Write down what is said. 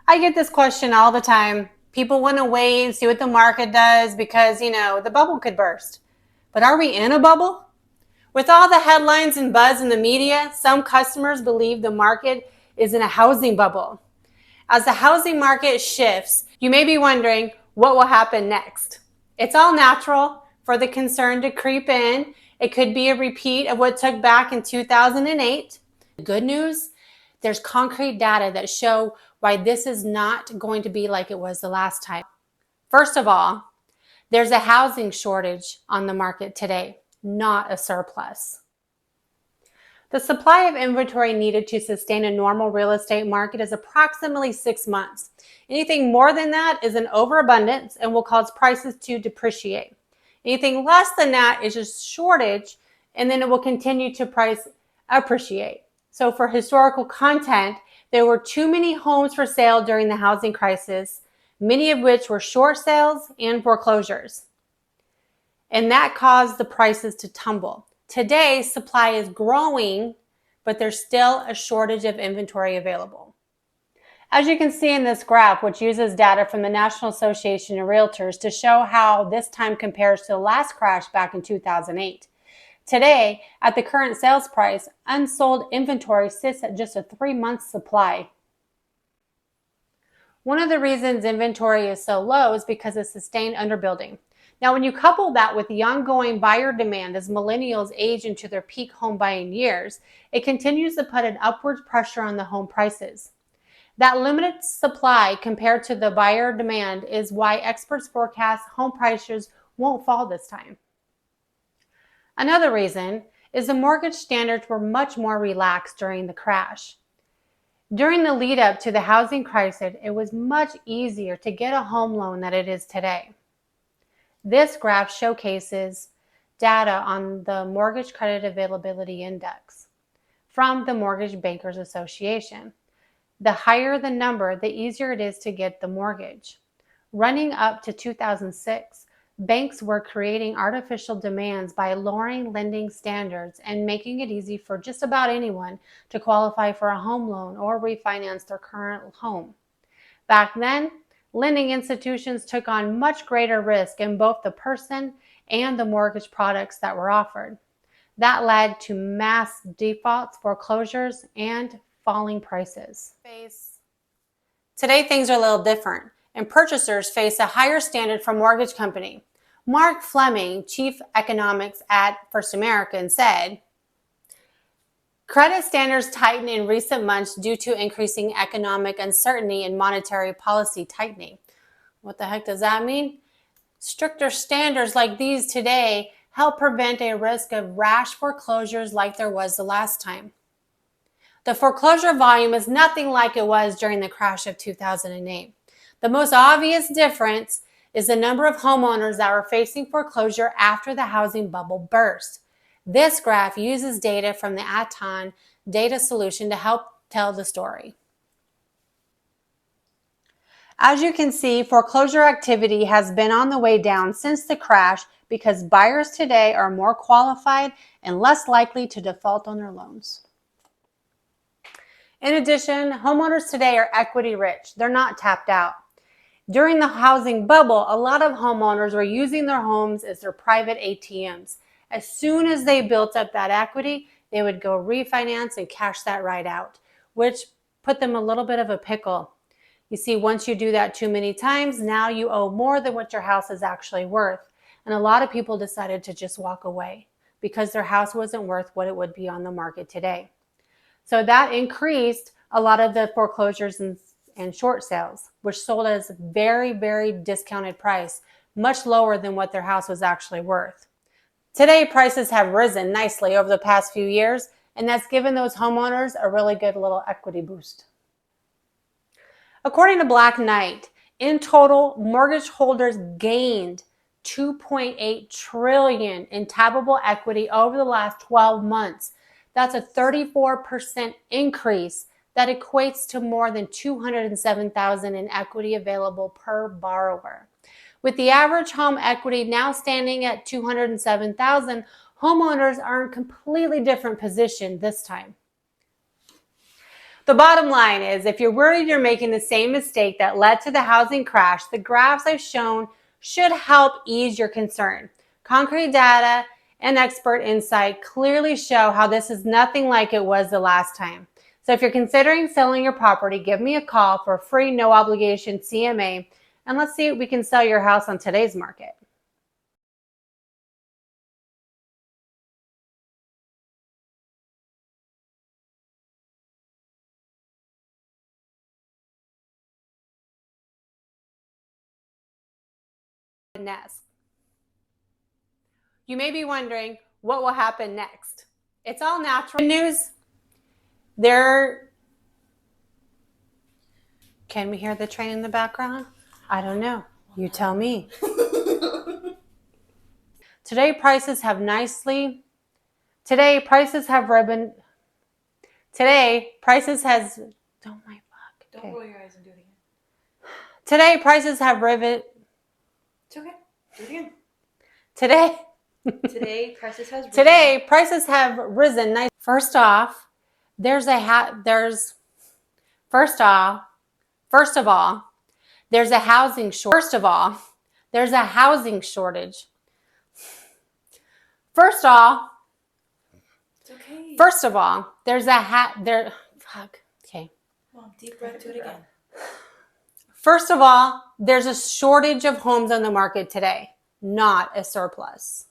I get this question all the time. People want to wait and see what the market does because, the bubble could burst. But are we in a bubble? With all the headlines and buzz in the media, some customers believe the market is in a housing bubble. As the housing market shifts, you may be wondering what will happen next. It's all natural for the concern to creep in. It could be a repeat of what took back in 2008. The good news, there's concrete data that show why this is not going to be like it was the last time. First of all, there's a housing shortage on the market today, not a surplus. The supply of inventory needed to sustain a normal real estate market is approximately 6 months. Anything more than that is an overabundance and will cause prices to depreciate. Anything less than that is just shortage, and then it will continue to price appreciate. So for historical content, there were too many homes for sale during the housing crisis, many of which were short sales and foreclosures. And that caused the prices to tumble. Today, supply is growing, but there's still a shortage of inventory available. As you can see in this graph, which uses data from the National Association of Realtors to show how this time compares to the last crash back in 2008. Today, at the current sales price, unsold inventory sits at just a 3-month supply. One of the reasons inventory is so low is because of sustained underbuilding. Now, when you couple that with the ongoing buyer demand as millennials age into their peak home buying years, it continues to put an upward pressure on the home prices. That limited supply compared to the buyer demand is why experts forecast home prices won't fall this time. Another reason is the mortgage standards were much more relaxed during the crash. During the lead up to the housing crisis, it was much easier to get a home loan than it is today. This graph showcases data on the Mortgage Credit Availability Index from the Mortgage Bankers Association. The higher the number, the easier it is to get the mortgage. Running up to 2006, banks were creating artificial demands by lowering lending standards and making it easy for just about anyone to qualify for a home loan or refinance their current home. Back then, lending institutions took on much greater risk in both the person and the mortgage products that were offered. That led to mass defaults, foreclosures, and falling prices. Today, things are a little different, and purchasers face a higher standard from mortgage company. Mark Fleming, chief economics at First American, said, "Credit standards tightened in recent months due to increasing economic uncertainty and monetary policy tightening." What the heck does that mean? Stricter standards like these today help prevent a risk of rash foreclosures like there was the last time. The foreclosure volume is nothing like it was during the crash of 2008. The most obvious difference is the number of homeowners that were facing foreclosure after the housing bubble burst. This graph uses data from the Aton data solution to help tell the story. As you can see, foreclosure activity has been on the way down since the crash because buyers today are more qualified and less likely to default on their loans. In addition, homeowners today are equity rich. They're not tapped out. During the housing bubble, a lot of homeowners were using their homes as their private ATMs. As soon as they built up that equity, they would go refinance and cash that right out, which put them a little bit of a pickle. You see, once you do that too many times, now you owe more than what your house is actually worth. And a lot of people decided to just walk away because their house wasn't worth what it would be on the market today. So that increased a lot of the foreclosures and short sales, which sold at a very, very discounted price, much lower than what their house was actually worth. Today, prices have risen nicely over the past few years, and that's given those homeowners a really good little equity boost. According to Black Knight, in total, mortgage holders gained $2.8 trillion in tappable equity over the last 12 months. That's a 34% increase that equates to more than $207,000 in equity available per borrower. With the average home equity now standing at $207,000, homeowners are in a completely different position this time. The bottom line is, if you're worried you're making the same mistake that led to the housing crash, the graphs I've shown should help ease your concern. Concrete data and expert insight clearly show how this is nothing like it was the last time. So if you're considering selling your property, give me a call for a free, no obligation CMA, and let's see if we can sell your house on today's market. Next. You may be wondering what will happen next. It's all natural. Good news. Can we hear the train in the background? I don't know. You tell me. Today prices have ribbon. Today prices has. Oh my fuck. Don't roll your eyes and do it again. Today prices have ribbon. It's okay. Do it again. Today prices has risen. Today prices have risen. Nice. First of all, there's a housing shortage. First of all, there's a okay. Come on, deep breath, do it again. First of all, there's a shortage of homes on the market today, not a surplus.